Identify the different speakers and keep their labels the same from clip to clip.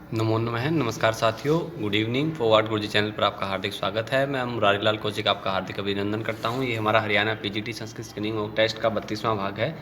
Speaker 1: नमो नमः। नमस्कार साथियों, गुड इवनिंग। फॉरवर्ड गुरुजी चैनल पर आपका हार्दिक स्वागत है। मैं मुरारी लाल कौशिक आपका हार्दिक अभिनंदन करता हूं। ये हमारा हरियाणा पीजीटी संस्कृत स्क्रीनिंग और टेस्ट का 32वां भाग है।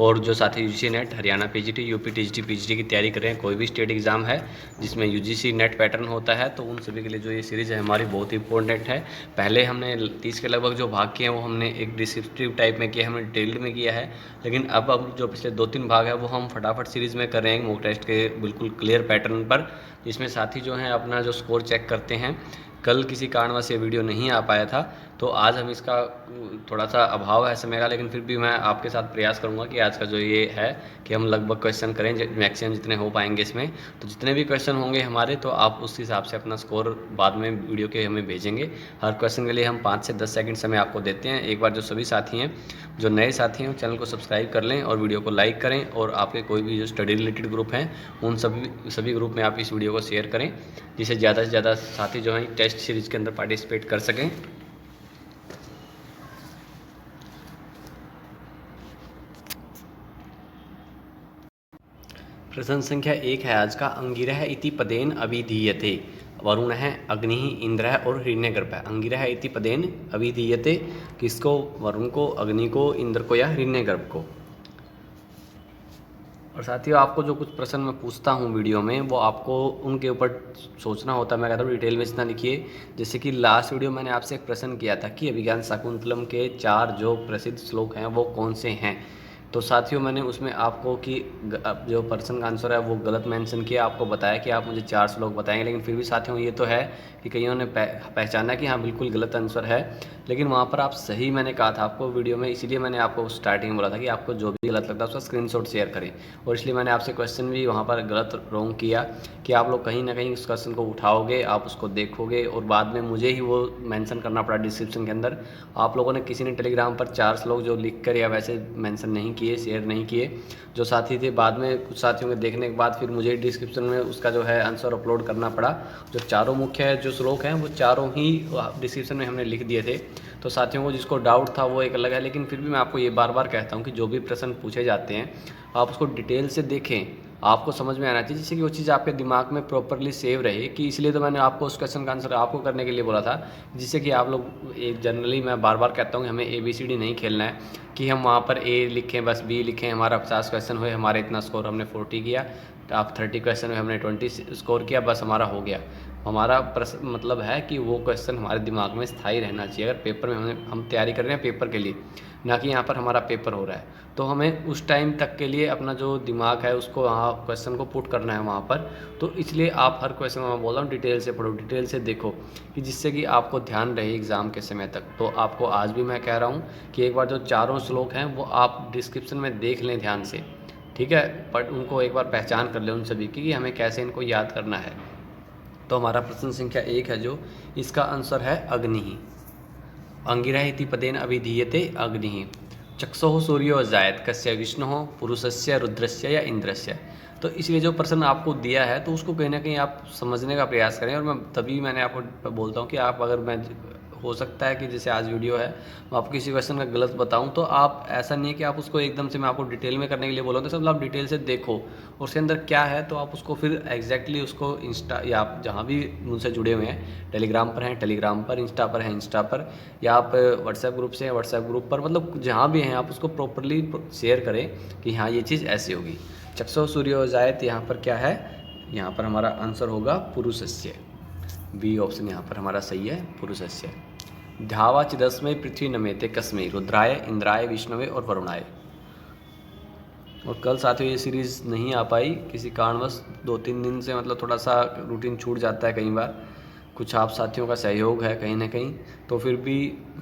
Speaker 1: और जो साथी UGC net, Haryana PGT, UP TGT, PGT की तैयारी कर रहे हैं, कोई भी स्टेट एग्जाम है जिसमें यूजीसी नेट पैटर्न होता है, तो उन सभी के लिए जो ये सीरीज़ है हमारी बहुत ही इंपॉर्टेंट है। पहले हमने 30 के लगभग जो भाग किए हैं वो हमने एक डिस्क्रिप्टिव टाइप में किया, हमने डिटेल्ड में किया है। लेकिन अब जो पिछले 2-3 भाग है वो हम फटाफट सीरीज़ में कर रहे हैं मॉक टेस्ट के बिल्कुल क्लियर पैटर्न पर, जिसमें साथी जो हैं अपना जो स्कोर चेक करते हैं। कल किसी कारणवश ये वीडियो नहीं आ पाया था, तो आज हम इसका थोड़ा सा अभाव है समय का, लेकिन फिर भी मैं आपके साथ प्रयास करूंगा कि आज का जो ये है कि हम लगभग क्वेश्चन करें मैक्सिमम जितने हो पाएंगे इसमें। तो जितने भी क्वेश्चन होंगे हमारे, तो आप उस हिसाब से अपना स्कोर बाद में वीडियो के हमें भेजेंगे। हर क्वेश्चन के लिए हम 5 से 10 सेकंड समय आपको देते हैं। एक बार जो सभी साथी हैं, जो नए साथी हैं, चैनल को सब्सक्राइब कर लें और वीडियो को लाइक करें, और आपके कोई भी जो स्टडी रिलेटेड ग्रुप हैं उन सभी ग्रुप में आप इस वीडियो को शेयर करें, जिससे ज़्यादा से ज़्यादा साथी जो हैं टेस्ट सीरीज के अंदर पार्टिसिपेट कर सकें। प्रश्न संख्या 1 है आज का। अंगिरः इति पदेन अभिधीयते। वरुण है, अग्नि, इंद्र है और हिरण्यगर्भ है। अंगिरः इति पदेन अभिधीयते, किसको? वरुण को, अग्नि को, इंद्र को या हिरण्यगर्भ को। और साथियों, आपको जो कुछ प्रश्न मैं पूछता हूँ वीडियो में, वो आपको उनके ऊपर सोचना होता है। मैं कहता हूँ डिटेल में इतना लिखिए। जैसे कि लास्ट वीडियो मैंने आपसे एक प्रश्न किया था कि अभिज्ञान शाकुंतलम के 4 जो प्रसिद्ध श्लोक हैं वो कौन से हैं। तो साथियों, मैंने उसमें आपको कि जो पर्सन का आंसर है वो गलत मेंशन किया, आपको बताया कि आप मुझे 4 श्लोक बताएंगे। लेकिन फिर भी साथियों, ये तो है कि कईयों ने पहचाना कि हाँ बिल्कुल गलत आंसर है, लेकिन वहाँ पर आप सही मैंने कहा था आपको वीडियो में। इसीलिए मैंने आपको स्टार्टिंग में बोला था कि आपको जो भी गलत लगता है उसका स्क्रीनशॉट शेयर करें। और इसलिए मैंने आपसे क्वेश्चन भी वहाँ पर गलत रॉन्ग किया कि आप लोग कहीं ना कहीं उस क्वेश्चन को उठाओगे, आप उसको देखोगे और बाद में मुझे ही वो मेंशन करना पड़ा डिस्क्रिप्शन के अंदर। आप लोगों ने किसी ने टेलीग्राम पर 4 श्लोक जो लिख कर या वैसे मेंशन नहीं किए, शेयर नहीं किए, जो साथी थे। बाद में कुछ साथियों के देखने के बाद फिर मुझे डिस्क्रिप्शन में उसका जो है आंसर अपलोड करना पड़ा। जो चारों मुख्य जो श्लोक हैं वो चारों ही डिस्क्रिप्शन में हमने लिख दिए थे। तो साथियों को जिसको डाउट था वो एक अलग है, लेकिन फिर भी मैं आपको ये बार बार कहता हूँ कि जो भी प्रश्न पूछे जाते हैं आप उसको डिटेल से देखें, आपको समझ में आना चाहिए, जिससे कि वो चीज़ आपके दिमाग में प्रॉपरली सेव रहे। कि इसलिए तो मैंने आपको उस क्वेश्चन का आंसर आपको करने के लिए बोला था, जिससे कि आप लोग एक जनरली मैं बार बार कहता हूँ कि हमें ABCD नहीं खेलना है कि हम वहाँ पर A लिखें बस B लिखें, हमारा 50 क्वेश्चन हुए, हमारे इतना स्कोर हमने 40 किया, तो आप 30 क्वेश्चन में हमने 20 स्कोर किया, बस हमारा हो गया। हमारा मतलब है कि वो क्वेश्चन हमारे दिमाग में स्थायी रहना चाहिए। अगर पेपर में हम तैयारी कर रहे हैं पेपर के लिए, ना कि यहाँ पर हमारा पेपर हो रहा है, तो हमें उस टाइम तक के लिए अपना जो दिमाग है उसको वहाँ क्वेश्चन को पुट करना है वहाँ पर। तो इसलिए आप हर क्वेश्चन मैं बोल रहा हूँ डिटेल से पढ़ो, डिटेल से देखो, कि जिससे कि आपको ध्यान रहे एग्ज़ाम के समय तक। तो आपको आज भी मैं कह रहा हूँ कि एक बार जो चारों श्लोक हैं वो आप डिस्क्रिप्शन में देख लें ध्यान से, ठीक है। बट उनको एक बार पहचान कर लें उन सभी की कि हमें कैसे इनको याद करना है। तो हमारा प्रश्न संख्या 1 है जो, इसका आंसर है अग्नि। अंगिरः इति पदेन अभिधीयते अग्नि। चक्षुः सूर्यो अजायत कस्य विष्णुः पुरुषस्य रुद्रस्य या इंद्रस्य। तो इसलिए जो प्रश्न आपको दिया है तो उसको कहीं ना कहीं आप समझने का प्रयास करें। और मैंने आपको बोलता हूँ कि आप अगर मैं हो सकता है कि जैसे आज वीडियो है मैं आपको किसी क्वेश्चन का गलत बताऊं, तो आप ऐसा नहीं है कि आप उसको एकदम से मैं आपको डिटेल में करने के लिए बोला हूं, तो सब आप डिटेल से देखो और उसके अंदर क्या है, तो आप उसको फिर एग्जैक्टली उसको इंस्टा या आप जहां भी मुझसे जुड़े हुए हैं, टेलीग्राम पर हैं टेलीग्राम पर, इंस्टा पर हैं इंस्टा पर, या आप व्हाट्सएप ग्रुप से हैं व्हाट्सएप ग्रुप पर, मतलब जहाँ भी हैं आप उसको प्रॉपरली शेयर करें कि हाँ ये चीज़ ऐसी होगी। चक्षु सूर्यो जायत, यहाँ पर क्या है, यहाँ पर हमारा आंसर होगा पुरुषस्य। बी ऑप्शन यहाँ पर हमारा सही है, पुरुषस्य। ध्यावा चिदस्मै पृथ्वी नमेते कस्मै, रुद्राय, इंद्राय, विष्णुवे और वरुणाय। और कल साथियों ये सीरीज़ नहीं आ पाई किसी कारणवश, 2-3 दिन से मतलब थोड़ा सा रूटीन छूट जाता है कई बार, कुछ आप साथियों का सहयोग है कहीं ना कहीं, तो फिर भी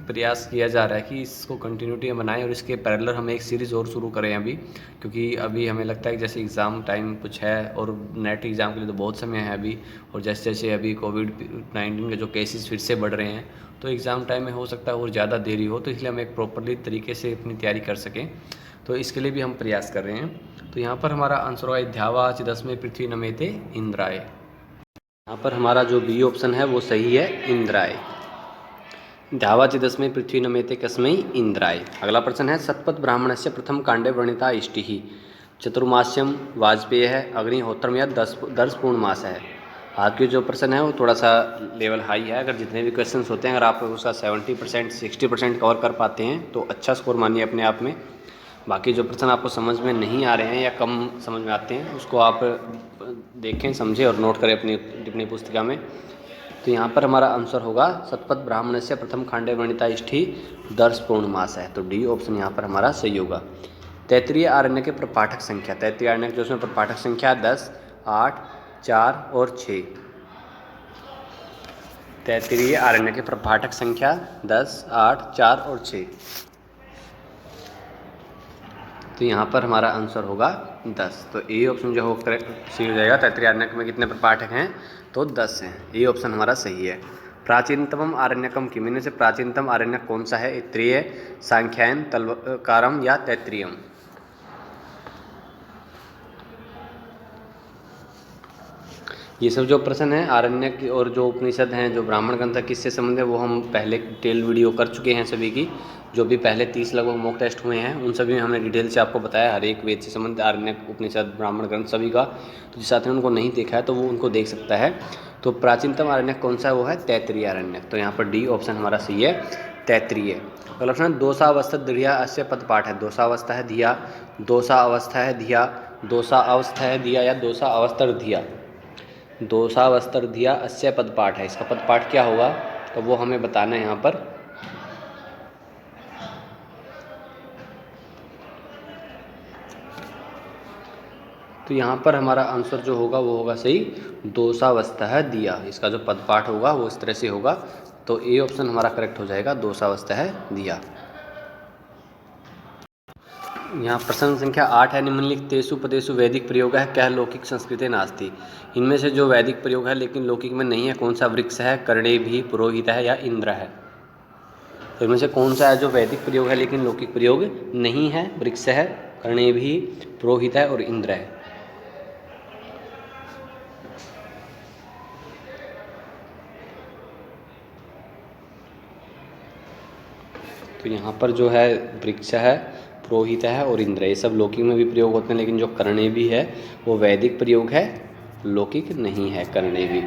Speaker 1: प्रयास किया जा रहा है कि इसको कंटिन्यूटी में बनाएं और इसके पैरेलल हम एक सीरीज़ और शुरू करें अभी, क्योंकि अभी हमें लगता है कि जैसे एग्ज़ाम टाइम कुछ है और नेट एग्ज़ाम के लिए तो बहुत समय है अभी, और जैसे जैसे अभी कोविड-19 के जो केसेस फिर से बढ़ रहे हैं, तो एग्ज़ाम टाइम में हो सकता है और ज़्यादा देरी हो, तो इसलिए हम एक प्रॉपरली तरीके से अपनी तैयारी कर सकें, तो इसके लिए भी हम प्रयास कर रहे हैं। तो यहाँ पर हमारा आंसर होगा ध्यावा चिदस्मै पृथ्वी नमेते इंद्राय। यहाँ पर हमारा जो बी ऑप्शन है वो सही है, इंद्राय। ध्यावा चिदस्मै पृथ्वी नमेते कस्मै इंद्राय। अगला प्रश्न है, सतपथ ब्राह्मणस्य प्रथम कांडे वर्णिता इष्टिः। चतुर्मास्यम वाजपेय है, अग्निहोत्रम या 10 पूर्ण मास है। आज के जो प्रश्न है वो थोड़ा सा लेवल हाई है। अगर जितने भी क्वेश्चंस होते हैं अगर आप उसका 70% 60% कवर कर पाते हैं तो अच्छा स्कोर मानिए अपने आप में। बाकी जो प्रश्न आपको समझ में नहीं आ रहे हैं या कम समझ में आते हैं उसको आप देखें, समझें और नोट करें अपनी पुस्तिका में। तो यहाँ पर हमारा आंसर होगा शतपथ ब्राह्मण से प्रथम खांडे वर्णिता इष्टि 10 पूर्ण मास है। तो डी ऑप्शन यहाँ पर हमारा सही होगा। तैत्तिरीय आरण्य के प्रपाठक संख्या, तैत्तिरीय आरण्य जो उसमें प्रपाठक संख्या 10, 8, 4 और 6। तैत्तिरीय आरण्य के प्रपाठक संख्या 10, 8, 4 और 6। तो यहाँ पर हमारा आंसर होगा 10। तो ए ऑप्शन जो हो सही हो जाएगा। तैत्तिरीय आरण्यक में कितने प्रपाठक हैं? तो 10 हैं। ए ऑप्शन हमारा सही है। प्राचीनतम आरण्यकम किम, इनमें से प्राचीनतम आरण्यक कौन सा है? इत्रीय, सांख्यायन, तलवकारम या तैत्तिरीयम? ये सब जो प्रश्न हैं आरण्यक और जो उपनिषद हैं, जो ब्राह्मण ग्रंथ है, किससे संबंधित है वो हम पहले डिटेल वीडियो कर चुके हैं सभी की। जो भी पहले 30 लगभग मॉक टेस्ट हुए हैं उन सभी में हमने डिटेल से आपको बताया हर एक वेद से संबंधित, आरण्यक, उपनिषद, ब्राह्मण ग्रंथ सभी का। तो जिस साथी ने उनको नहीं देखा है तो वो उनको देख सकता है। तो प्राचीनतम आरण्यक कौन सा है? वो है तैत्तिरीय आरण्यक। तो यहाँ पर डी ऑप्शन हमारा सही है, तैत्तिरीय। अगला प्रश्न, दोषावस्था दृढ़िया अस्य पदपाठ है। दोषावस्था है धिया, दोषावस्था है धिया, दोषावस्था है दिया या दोषावस्थर धिया? दोषावस्थर धिया अस्य पदपाठ है। इसका पदपाठ क्या होगा? तो वो हमें बताना है यहाँ पर। तो यहाँ पर हमारा आंसर जो होगा वो होगा सही, दोषावस्था है दिया। इसका जो पदपाठ होगा वो इस तरह से होगा। तो ए ऑप्शन हमारा करेक्ट हो जाएगा, दोषावस्था है दिया। यहाँ प्रश्न संख्या 8 है, निम्नलिखितेषु पदेषु वैदिक प्रयोग है कह लौकिक संस्कृते नास्ति। इनमें से जो वैदिक प्रयोग है लेकिन लौकिक में नहीं है कौन सा? वृक्ष है, कर्णे भी, पुरोहित है या इंद्र है? तो इनमें से कौन सा है जो वैदिक प्रयोग है लेकिन लौकिक प्रयोग नहीं है? वृक्ष है, कर्णे भी, पुरोहित है और इंद्र है। तो यहाँ पर जो है वृक्ष है, पुरोहित है और इंद्र है, ये सब लौकिक में भी प्रयोग होते हैं। लेकिन जो कर्णे भी है वो वैदिक प्रयोग है, लौकिक नहीं है कर्णे भी।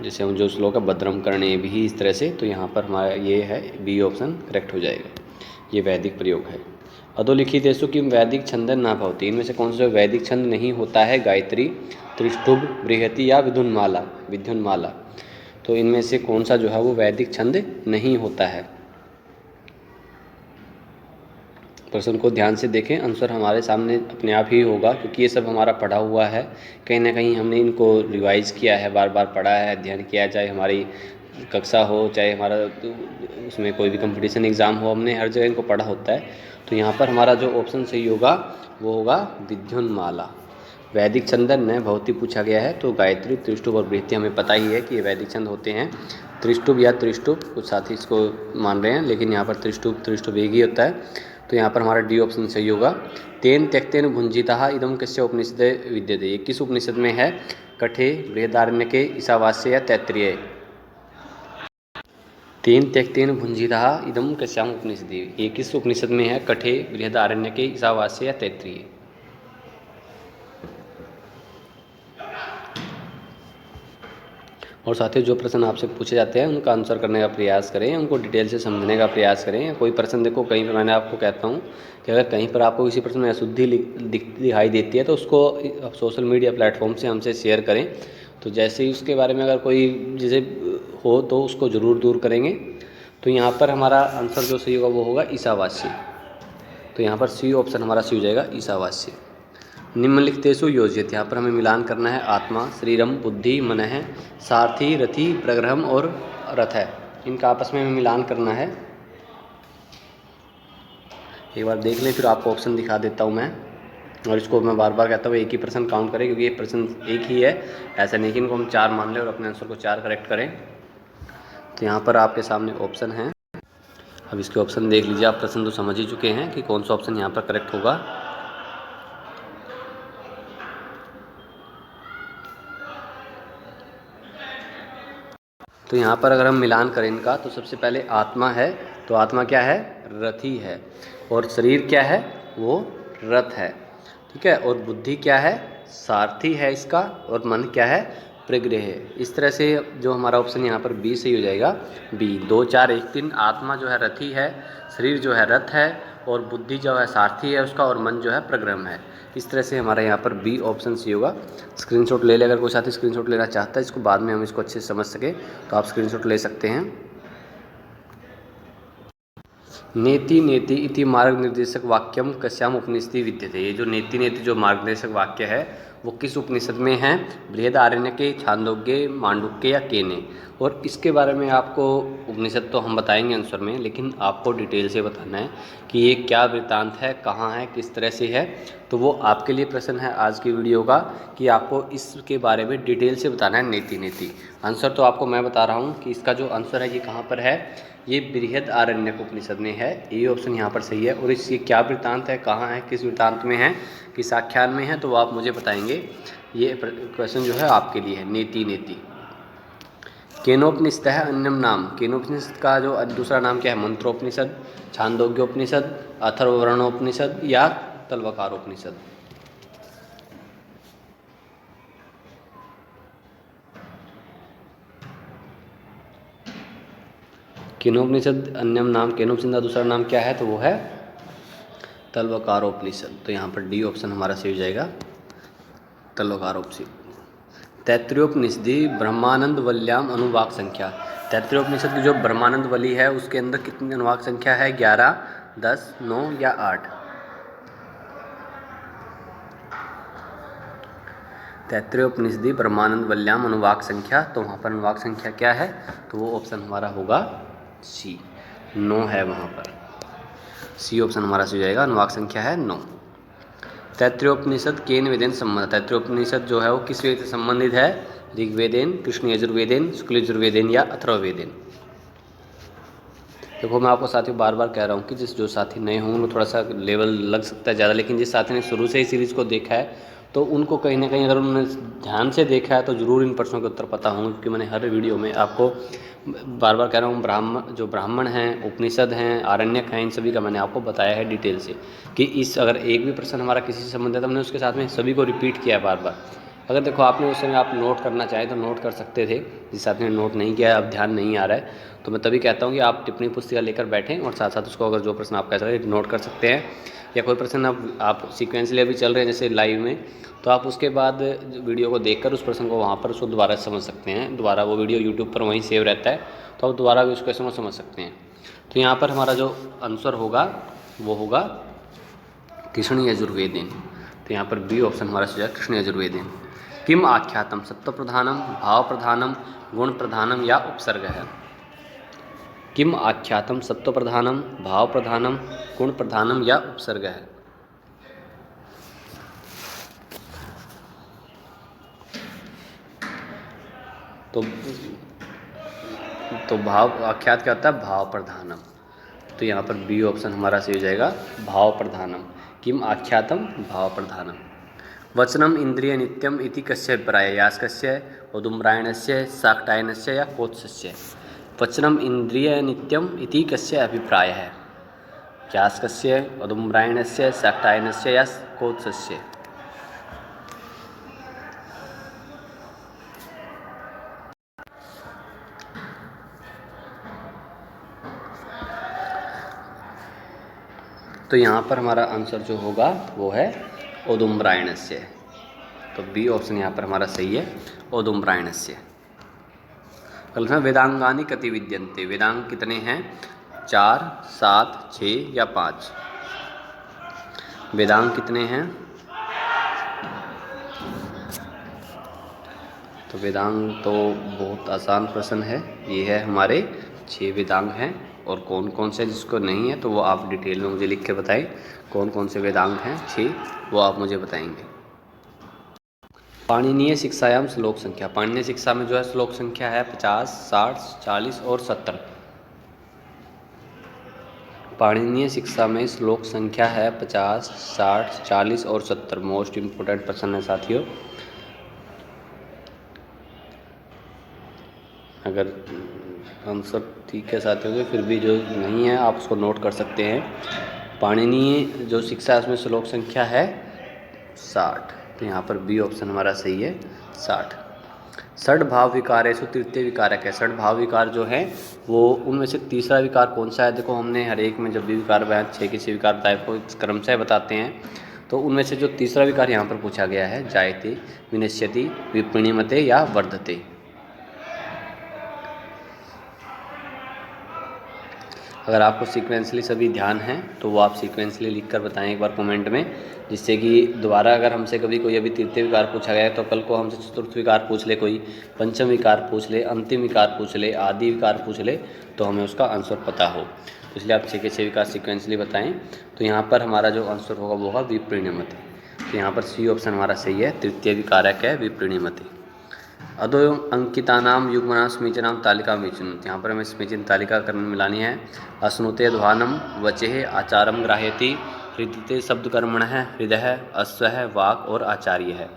Speaker 1: जैसे हम जो श्लोक है भद्रम कर्णे भी, इस तरह से। तो यहाँ पर हमारा ये है बी ऑप्शन करेक्ट हो जाएगा, ये वैदिक प्रयोग है। अधोलिखितेषु किम वैदिक छंद न भवति। इनमें से कौन सा वैदिक छंद नहीं होता है? गायत्री, त्रिष्टुभ, बृहति या विद्युन्माला? विद्युन्माला। तो इनमें से कौन सा जो है वो वैदिक छंद नहीं होता है? प्रश्न को ध्यान से देखें, आंसर हमारे सामने अपने आप ही होगा क्योंकि ये सब हमारा पढ़ा हुआ है। कहीं ना कहीं हमने इनको रिवाइज़ किया है, बार बार पढ़ा है, अध्ययन किया है। चाहे हमारी कक्षा हो, चाहे हमारा उसमें कोई भी कंपटीशन एग्ज़ाम हो, हमने हर जगह इनको पढ़ा होता है। तो यहाँ पर हमारा जो ऑप्शन सही होगा वो होगा विद्युन्माला। वैदिक छंद न भवति पूछा गया है तो गायत्री, त्रिष्टुभ और बृहति हमें पता ही है कि ये वैदिक छंद होते हैं। त्रिष्टुभ या त्रिष्टुभ, कुछ साथी इसको मान रहे हैं लेकिन यहाँ पर त्रिष्टुभ एक ही होता है। तो यहाँ पर हमारा डी ऑप्शन सही होगा। तेन त्यक्तेन भुंजिता इदम कस्य उपनिषद विद्यते। ये किस उपनिषद में है? कठे, बृहदारण्यके, ईशावास्य या तैत्तिरीय? तेन त्यक्तेन भुंजिता इदम कस्याम उपनिषदे, ये किस उपनिषद में है? कठे, बृहदारण्यके, ईशावास्य या तैत्तिरीय? और साथियों जो प्रश्न आपसे पूछे जाते हैं उनका आंसर करने का प्रयास करें, उनको डिटेल से समझने का प्रयास करें। कोई प्रश्न देखो, कहीं पर मैंने आपको कहता हूँ कि अगर कहीं पर आपको किसी प्रश्न में अशुद्धि दिखाई देती है तो उसको सोशल मीडिया प्लेटफॉर्म से हमसे शेयर करें। तो जैसे ही उसके बारे में अगर कोई जैसे हो तो उसको ज़रूर दूर करेंगे। तो यहाँ पर हमारा आंसर जो सही होगा वो होगा ईशावास्य। तो यहाँ पर सी ऑप्शन हमारा सही हो जाएगा, ईशावास्य। निम्नलिखितेषु योजित, यहाँ पर हमें मिलान करना है आत्मा, शरीरम, बुद्धि, मनः, सारथी, रथी, प्रग्रहम और रथ है। इनका आपस में हमें मिलान करना है। एक बार देख लें फिर आपको ऑप्शन दिखा देता हूँ मैं। और इसको मैं बार बार कहता हूँ एक ही प्रश्न काउंट करें क्योंकि ये प्रश्न एक ही है, ऐसा नहीं कि इनको हम 4 मान लें और अपने आंसर को 4 करेक्ट करें। तो यहाँ पर आपके सामने ऑप्शन है, अब इसके ऑप्शन देख लीजिए। आप प्रश्न तो समझ ही चुके हैं कि कौन सा ऑप्शन यहाँ पर करेक्ट होगा। तो यहाँ पर अगर हम मिलान करें इनका तो सबसे पहले आत्मा है, तो आत्मा क्या है? रथी है। और शरीर क्या है? वो रथ है, ठीक है। और बुद्धि क्या है, सारथी है इसका, और मन क्या है, प्रग्रह है। इस तरह से जो हमारा ऑप्शन यहाँ पर बी सही हो जाएगा, बी। 2 4 1 3, आत्मा जो है रथी है, शरीर जो है रथ है, और बुद्धि जो है सारथी है उसका, और मन जो है प्रग्रह है। इस तरह से हमारा यहाँ पर बी ऑप्शन सी होगा। स्क्रीनशॉट ले ले, अगर कोई साथी स्क्रीनशॉट लेना चाहता है इसको, बाद में हम इसको अच्छे से समझ सके तो आप स्क्रीनशॉट ले सकते हैं। नेति नेति इति मार्ग निर्देशक वाक्यम कस्याम उपनिषदि विद्यते। ये जो नेति नेति जो मार्ग निर्देशक वाक्य है वो किस उपनिषद में है, बृहदारण्यके, छांदोग्य, मांडुक्य या केने। और इसके बारे में आपको उपनिषद तो हम बताएंगे आंसर में, लेकिन आपको डिटेल से बताना है कि ये क्या वृत्तांत है, कहाँ है, किस तरह से है। तो वो आपके लिए प्रश्न है आज की वीडियो का कि आपको इसके बारे में डिटेल से बताना है नेति नेति। आंसर तो आपको मैं बता रहा हूँ कि इसका जो आंसर है ये कहाँ पर है, ये बृहदारण्यक उपनिषद में है। ये ऑप्शन यहाँ पर सही है। और इसकी क्या वृत्तांत है, कहाँ है, किस वृत्तांत में है, किस आख्यान में है, तो वो आप मुझे बताएंगे। ये क्वेश्चन जो है आपके लिए है, नेति नेति। केनोपनिषद है अन्यम नाम। केनोपनिषद का जो दूसरा नाम क्या है, मंत्रोपनिषद, छांदोग्योपनिषद, अथर्ववर्णोपनिषद या तलवकारोपनिषद। केनोपनिषद अन्यम नाम, केनोपनिषद का दूसरा नाम क्या है, तो वो है तलवकारोपनिषद। तो यहाँ पर डी ऑप्शन हमारा सही हो जाएगा, तलवकारोपनिषद। तैत्तिरीयोपनिषदि ब्रह्मानंद वल्याम अनुवाक संख्या। तैत्तिरीयोपनिषद की जो ब्रह्मानंद वली है उसके अंदर कितनी अनुवाक संख्या है, 11, 10, 9 या 8। तैत्तिरीयोपनिषदि ब्रह्मानंद वल्याम अनुवाक संख्या, तो वहाँ पर अनुवाक संख्या क्या है, तो वो ऑप्शन हमारा होगा सी, 9 है वहाँ पर। सी ऑप्शन हमारा सही हो जाएगा, अनुवाक संख्या है 9। तैत्तिरीयोपनिषद केन वेदेन संबंध। तैत्तिरीयोपनिषद जो है वो किस वेद से संबंधित है, ऋग्वेदेन, कृष्ण यजुर्वेदेन, शुक्ल यजुर्वेदेन या अथर्ववेदेन। देखो मैं आपको साथियों बार बार कह रहा हूँ कि जो साथी नए होंगे उनको थोड़ा सा लेवल लग सकता है ज़्यादा, लेकिन जिस साथी ने शुरू से ही सीरीज़ को देखा है तो उनको कहीं ना कहीं अगर उन्होंने ध्यान से देखा है तो ज़रूर इन प्रश्नों के उत्तर पता होंगे, क्योंकि मैंने हर वीडियो में आपको बार बार कह रहा हूँ जो ब्राह्मण हैं, उपनिषद हैं, आरण्यक हैं, इन सभी का मैंने आपको बताया है डिटेल से कि इस अगर एक भी प्रश्न हमारा किसी से संबंधित है तो हमने उसके साथ में सभी को रिपीट किया है बार बार। अगर देखो आपने उस समय आप नोट करना चाहें तो नोट कर सकते थे, जिस साथ में नोट नहीं किया है, अब ध्यान नहीं आ रहा है, तो मैं तभी कहता हूँ कि आप टिप्पणी पुस्तिका लेकर बैठें और साथ साथ उसको अगर जो प्रश्न आप कह सकते नोट कर सकते हैं, या कोई प्रश्न अब आप सीक्वेंसली अभी चल रहे हैं जैसे लाइव में, तो आप उसके बाद वीडियो को देखकर उस प्रश्न को वहाँ पर उसको दोबारा समझ सकते हैं। दोबारा वो वीडियो यूट्यूब पर वहीं सेव रहता है, तो आप दोबारा भी उस क्वेश्चन को समझ सकते हैं। तो यहाँ पर हमारा जो आंसर होगा वो होगा कृष्ण यजुर्वेदेन। तो यहाँ पर बी ऑप्शन हमारा सही है, कृष्ण यजुर्वेदेन। किम आख्यातम, सत्व प्रधानम, भाव प्रधानम, गुण प्रधानम या उपसर्ग है। किम आख्यातम, सत्व प्रधानम, भाव प्रधानम, गुण प्रधानम या उपसर्ग है। तो भाव आख्यात क्या होता है, भाव प्रधानम। तो यहाँ पर बी ऑप्शन हमारा सही हो जाएगा, भाव प्रधानम। किम आख्यातम भाव प्रधानम। वचनम इंद्रिय नित्यम इति कस्य अभिप्राय, यास्कस्य, औदुम्बरायणस्य, शाकटायनस्य या कोत्सस्य। वचनम इंद्रिय नित्यम इति कस्य अभिप्राय है, यास्कस्य, औदुम्बरायणस्य, शाकटायनस्य या कोत्सस्य। तो यहाँ पर हमारा आंसर जो होगा वो है औदुम्बरायणस्य। तो बी ऑप्शन यहाँ पर हमारा सही है, औदुम्बरायणस्य। अगला वेदांगानि कति विद्यन्ते। वेदांग कितने हैं, 4, 7, 6 या 5। वेदांग कितने हैं, तो वेदांग तो बहुत आसान प्रश्न है, ये है हमारे 6 वेदांग हैं। और कौन कौन से जिसको नहीं है तो वो आप डिटेल में मुझे लिख के बताएं, कौन कौन से वेदांग हैं 6, वो आप मुझे बताएंगे। पाणिनीय शिक्षायाम श्लोक संख्या। पाणिनीय शिक्षा में जो है श्लोक संख्या है 50, 60, 40 और 70। पाणिनीय शिक्षा में श्लोक संख्या है 50, 60, 40 और 70। मोस्ट इम्पोर्टेंट प्रश्न है साथियों। अगर आंसर ठीक है साथियों तो फिर भी जो नहीं है आप उसको नोट कर सकते हैं। पाणिनीय जो शिक्षा है उसमें श्लोक संख्या है 60। तो यहाँ पर बी ऑप्शन हमारा सही है 60। षड भाव विकारेषु तृतीय विकारक है। षड भाव विकार जो है वो उनमें से तीसरा विकार कौन सा है? देखो हमने हर एक में जब भी विकार बयान 6 के 6 विकार बताए को क्रमशः बताते हैं, तो उनमें से जो तीसरा विकार यहाँ पर पूछा गया है जायते, विनश्यति, विपणिमते या वर्धते। अगर आपको सीक्वेंसली सभी ध्यान है तो वो आप सीक्वेंसली लिखकर बताएं एक बार कमेंट में, जिससे कि दोबारा अगर हमसे कभी कोई अभी तृतीय विकार पूछा गया है तो कल को हमसे चतुर्थ विकार पूछ ले, कोई पंचम विकार पूछ ले, अंतिम विकार पूछ ले, आदि विकार पूछ ले, तो हमें उसका आंसर पता हो। तो इसलिए आप 6 के 6 विकार सीक्वेंसली बताएं। तो यहाँ पर हमारा जो आंसर होगा वो होगा विपणिमते। तो यहाँ पर सी ऑप्शन हमारा सही है, तृतीय विकारक है विपणिमते। अदो अंकितानाम युग्मनाम समीचीनाम तालिका विचनु। यहाँ पर हमें समीचीन तालिका करने मिलानी है। अश्नुते ध्वानम वचेह आचारम ग्राह्यति, हृदयते शब्द कर्मण है, हृदय, अश्व है, वाक और आचार्य है।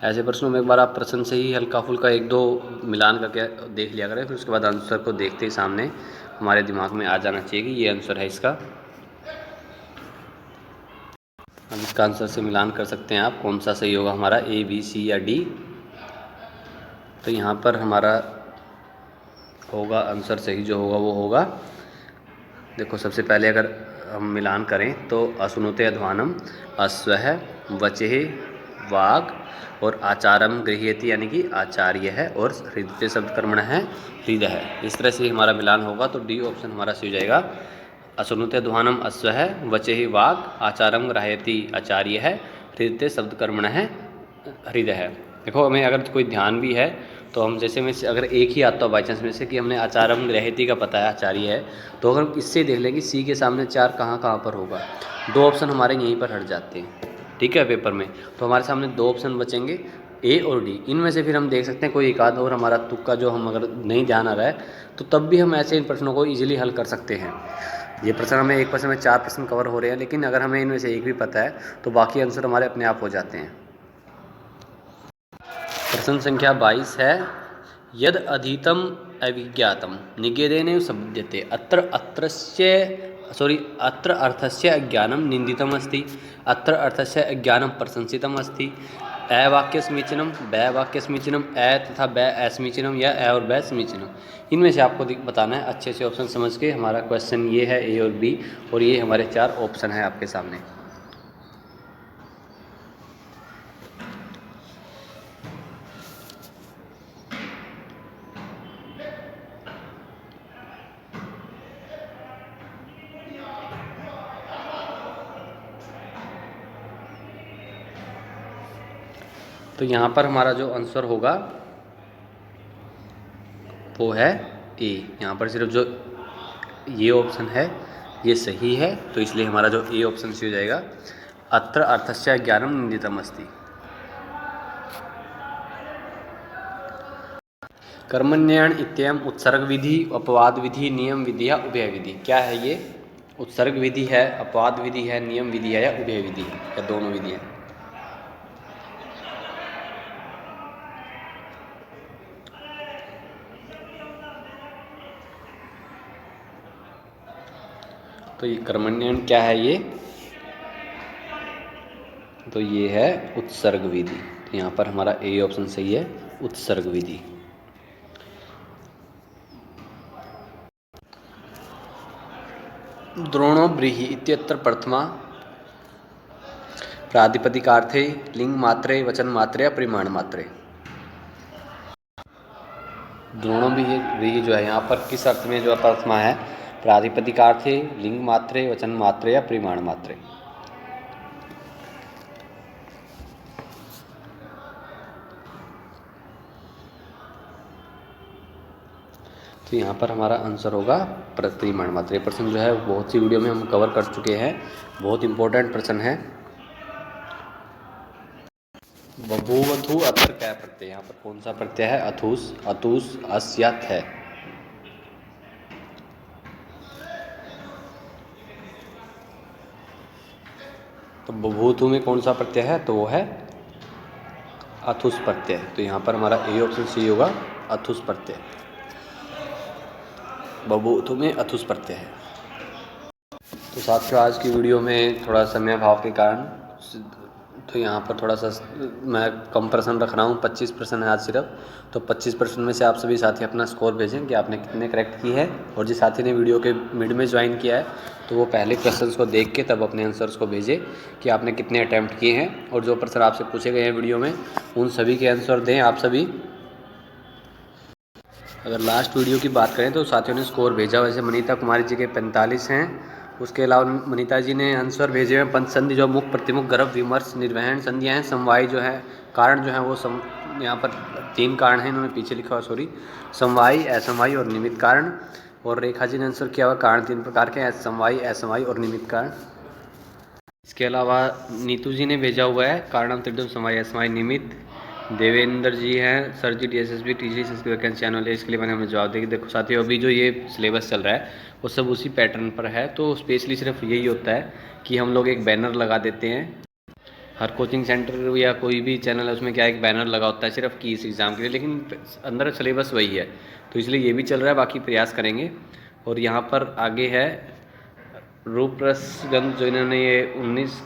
Speaker 1: ऐसे प्रश्नों में एक बार आप प्रश्न से ही हल्का फुल्का एक दो मिलान करके देख लिया करें, फिर उसके बाद आंसर को देखते ही सामने हमारे दिमाग में आ जाना चाहिए कि ये आंसर है इसका। अब इसका आंसर से मिलान कर सकते हैं आप कौन सा सही होगा हमारा, ए, बी, सी या डी। तो यहाँ पर हमारा होगा आंसर सही जो होगा वो होगा, देखो सबसे पहले अगर हम मिलान करें तो अश्नुते अध्वानम, अश्वः, वचेह, वाग और आचारम गृह्यति यानी कि आचार्य है, और हृदय शब्द कर्मण है, हृदय है। इस तरह से हमारा मिलान होगा। तो डी ऑप्शन हमारा सही हो जाएगा। अश्नुते ध्वानम अश्वः, वचेहि वाग, आचारम ग्राह्यति आचार्य है, हृदय शब्द कर्मण है, हृदय है। देखो हमें अगर कोई ध्यान भी है तो हम जैसे में अगर एक ही आता हो बाई चांस में से कि हमने आचारम ग्राह्यति का पता है आचार्य है, तो अगर हम इससे देख लें कि सी के सामने 4 कहाँ कहाँ पर होगा, 2 ऑप्शन हमारे यहीं पर हट जाते हैं, ठीक है पेपर में। तो हमारे सामने 2 ऑप्शन बचेंगे, ए और डी। इनमें से फिर हम देख सकते हैं कोई एक आध और हमारा तुक्का जो हम अगर नहीं ध्यान आ रहा है तो तब भी हम ऐसे इन प्रश्नों को ईजिली हल कर सकते हैं। ये प्रश्न हमें एक प्रश्न में 4 प्रश्न कवर हो रहे हैं, लेकिन अगर हमें इनमें से एक भी पता है तो बाकी आंसर हमारे अपने आप हो जाते हैं। प्रश्न संख्या 22 है, यद अधीतम अविज्ञातम निगेदेन शब्दते अत्र अर्थस्य अज्ञानम निंदितम अस्ति, अत्र अर्थस्य अज्ञानम प्रशंसितम अस्ति। अ वाक्य समीचीनम, बै वाक्य समीचीनम, अ तथा बै असमीचीनम या अ और बै समीचीनम। इनमें से आपको बताना है अच्छे से ऑप्शन समझ के। हमारा क्वेश्चन ये है ए और बी, और ये हमारे 4 ऑप्शन है आपके सामने। तो यहाँ पर हमारा जो आंसर होगा वो है ए। यहाँ पर सिर्फ जो ये ऑप्शन है ये सही है, तो इसलिए हमारा जो ए ऑप्शन सही हो जाएगा। अत्र अर्थस्य ज्ञानम निंदितम अस्ति। कर्मण्यन इत्ययम उत्सर्ग विधि, अपवाद विधि, नियम विधि या उभय विधि। क्या है ये? उत्सर्ग विधि है, अपवाद विधि है, नियम विधि है या उभय विधि है, या दोनों विधि है? तो ये कर्मण्यन क्या है ये? तो ये है उत्सर्ग विधि। तो यहाँ पर हमारा ए ऑप्शन सही है, उत्सर्ग विधि। द्रोणो ब्रीहि इत्यत्र प्रथमा प्रातिपदिकार्थे लिंग मात्रे, वचन मात्रे या परिमाण मात्रे। द्रोणो ब्रीहि जो है यहाँ पर किस अर्थ में जो प्रथमा है? प्रातिपदिकार्थे, लिंग मात्रे, वचन मात्रे या परिमाण मात्रे। तो यहाँ पर हमारा आंसर होगा परिमाण मात्रा। ये प्रश्न जो है बहुत सी वीडियो में हम कवर कर चुके हैं, बहुत इंपॉर्टेंट प्रश्न है। बभूवथु अत्र क्या प्रत्यय, यहाँ पर कौन सा प्रत्यय है? अथुस, अतुस, अस या थ। तो बभूवथु में कौन सा प्रत्यय है? तो वो है अथुस प्रत्यय। तो यहाँ पर हमारा ए ऑप्शन सी होगा, अथुस प्रत्यय। बबूत में अथुस प्रत्यय है। तो साथियों आज की वीडियो में थोड़ा समय अभाव के कारण तो यहाँ पर थोड़ा सा मैं कम प्रश्न रख रहा हूँ, 25 प्रश्न है आज सिर्फ। तो 25 प्रश्न में से आप सभी साथी अपना स्कोर भेजें कि आपने कितने करेक्ट की है। और जिस साथी ने वीडियो के मिड में ज्वाइन किया है तो वो पहले क्वेश्चन को देख के तब अपने आंसर्स को भेजें कि आपने कितने अटैम्प्ट किए हैं। और जो प्रश्न आपसे पूछे गए हैं वीडियो में उन सभी के आंसर दें आप सभी। अगर लास्ट वीडियो की बात करें तो साथियों ने स्कोर भेजा, वैसे मनीता कुमारी जी के 45 हैं। उसके अलावा मनीता जी ने आंसर भेजे हैं पंचसंधि जो मुख प्रतिमुख गर्भ विमर्श निर्वहन संधियाँ हैं, समवाय जो है कारण जो है वो यहाँ पर 3 कारण हैं, इन्होंने पीछे लिखा हुआ सॉरी, समवायी असमवायी और निमित्त कारण। और रेखा जी ने आंसर किया हुआ कारण 3 प्रकार के हैं, समवायी असमवायी और निमित्त कारण। इसके अलावा नीतू जी ने भेजा हुआ है कारणम त्रिदम समवायी असमवायी निमित्त। देवेंद्र जी हैं सर जी DSSB टीजी की वैकेंसी चैनल है, इसके लिए मैंने हमें जवाब देगी। देखो साथियों अभी जो ये सिलेबस चल रहा है वो सब उसी पैटर्न पर है। तो स्पेशली सिर्फ यही होता है कि हम लोग एक बैनर लगा देते हैं, हर कोचिंग सेंटर या कोई भी चैनल है उसमें क्या एक बैनर लगा होता है सिर्फ की इस एग्ज़ाम के लिए, लेकिन अंदर सिलेबस वही है। तो इसलिए ये भी चल रहा है, बाकी प्रयास करेंगे। और यहाँ पर आगे है रूप रसगंध जो इन्होंने ये 19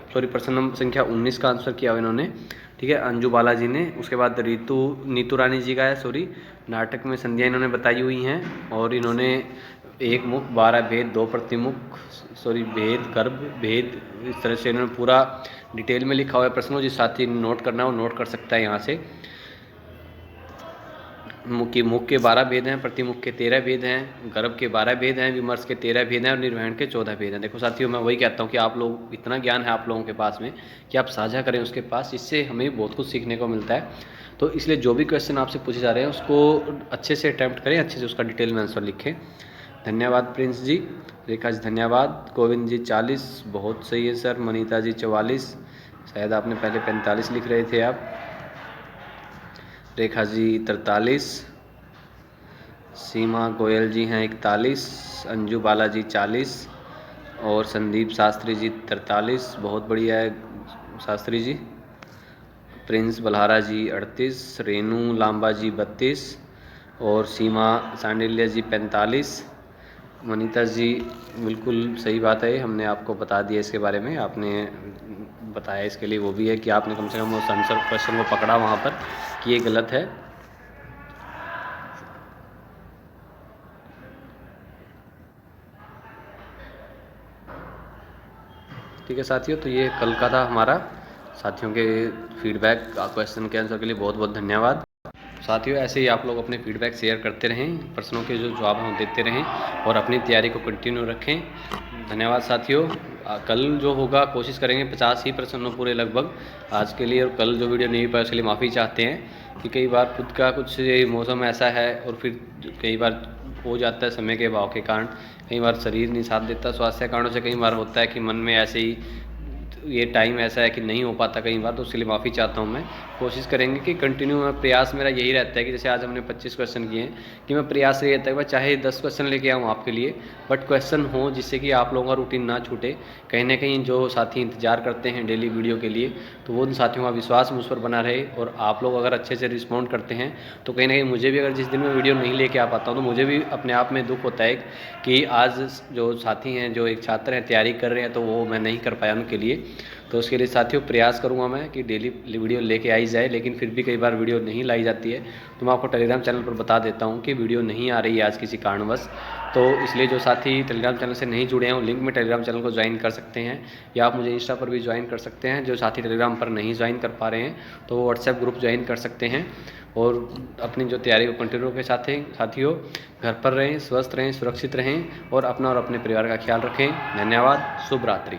Speaker 1: प्रश्न नंबर संख्या 19 का आंसर किया हुआ इन्होंने, ठीक है, अंजू बालाजी ने। उसके बाद नीतू रानी जी का है नाटक में संधियाँ इन्होंने बताई हुई हैं। और इन्होंने 1 मुख 12 भेद 2 प्रतिमुख भेद गर्भ भेद, इस तरह से इन्होंने पूरा डिटेल में लिखा हुआ है प्रश्नों। जिस साथी नोट करना है वो नोट कर सकता है यहाँ से। मुख के 12 भेद हैं, प्रतिमुख के 13 भेद हैं, गर्भ के 12 भेद हैं, विमर्श के 13 भेद हैं और निर्वहन के 14 भेद हैं। देखो साथियों मैं वही कहता हूँ कि आप लोग इतना ज्ञान है आप लोगों के पास में कि आप साझा करें उसके पास, इससे हमें बहुत कुछ सीखने को मिलता है। तो इसलिए जो भी क्वेश्चन आपसे पूछे जा रहे हैं उसको अच्छे से अटैम्प्ट करें, अच्छे से उसका डिटेल में आंसर लिखें। धन्यवाद प्रिंस जी, रेखा जी धन्यवाद, गोविंद जी 40 बहुत सही है सर, मनीता जी 44, शायद आपने पहले 45 लिख रहे थे आप, रेखा जी 43, सीमा गोयल जी हैं 41, अंजू बालाजी 40 और संदीप शास्त्री जी 43, बहुत बढ़िया है शास्त्री जी। प्रिंस बल्हारा जी 38, रेनू लांबा जी 32 और सीमा सांडिल्य जी 45। मनीता जी बिल्कुल सही बात है, हमने आपको बता दिया इसके बारे में, आपने बताया इसके लिए वो भी है कि आपने कम से कम उस आंसर क्वेश्चन को पकड़ा वहाँ पर कि ये गलत है। ठीक है साथियों, तो ये कल का था हमारा साथियों के फीडबैक क्वेश्चन के आंसर के लिए बहुत बहुत धन्यवाद। साथियों ऐसे ही आप लोग अपने फीडबैक शेयर करते रहें, प्रश्नों के जो जवाब हम देते रहें और अपनी तैयारी को कंटिन्यू रखें। धन्यवाद साथियों। कल जो होगा कोशिश करेंगे 50 ही प्रश्न पूरे लगभग आज के लिए। और कल जो वीडियो नहीं पाए उसके लिए माफ़ी चाहते हैं कि कई बार खुद का कुछ मौसम ऐसा है और फिर कई बार हो जाता है समय के अभाव के कारण, कई बार शरीर नहीं साथ देता, स्वास्थ्य कारणों से कई बार होता है कि मन में ऐसे ही ये टाइम ऐसा है कि नहीं हो पाता कई बार, तो उसके लिए माफ़ी चाहता हूँ मैं। कोशिश करेंगे कि कंटिन्यू प्रयास मेरा यही रहता है कि जैसे आज हमने 25 क्वेश्चन किए हैं कि मैं प्रयास यही रहता है कि चाहे 10 क्वेश्चन लेके आऊँ आपके लिए, बट क्वेश्चन हो जिससे कि आप लोगों का रूटीन ना छूटे। कहीं ना कहीं जो साथी इंतजार करते हैं डेली वीडियो के लिए तो वो उन साथियों का विश्वास मुझ पर बना रहे और आप लोग अगर अच्छे से रिस्पॉन्ड करते हैं तो कहीं ना कहीं मुझे भी अगर जिस दिन मैं वीडियो नहीं लेके आ पाता हूँ तो मुझे भी अपने आप में दुख होता है कि आज जो साथी हैं जो एक छात्र हैं तैयारी कर रहे हैं तो वो मैं नहीं कर पाया उनके लिए। तो उसके लिए साथियों प्रयास करूंगा मैं कि डेली वीडियो लेके आई जाए, लेकिन फिर भी कई बार वीडियो नहीं लाई जाती है तो मैं आपको टेलीग्राम चैनल पर बता देता हूं कि वीडियो नहीं आ रही है आज किसी कारणवश। तो इसलिए जो साथी टेलीग्राम चैनल से नहीं जुड़े हैं वो लिंक में टेलीग्राम चैनल को ज्वाइन कर सकते हैं या आप मुझे इंस्टा पर भी ज्वाइन कर सकते हैं। जो साथी टेलीग्राम पर नहीं ज्वाइन कर पा रहे हैं तो वो व्हाट्सएप ग्रुप ज्वाइन कर सकते हैं और अपनी जो तैयारी को कंटिन्यू के साथियों घर पर रहें, स्वस्थ रहें, सुरक्षित रहें और अपना और अपने परिवार का ख्याल रखें। धन्यवाद, शुभ रात्रि।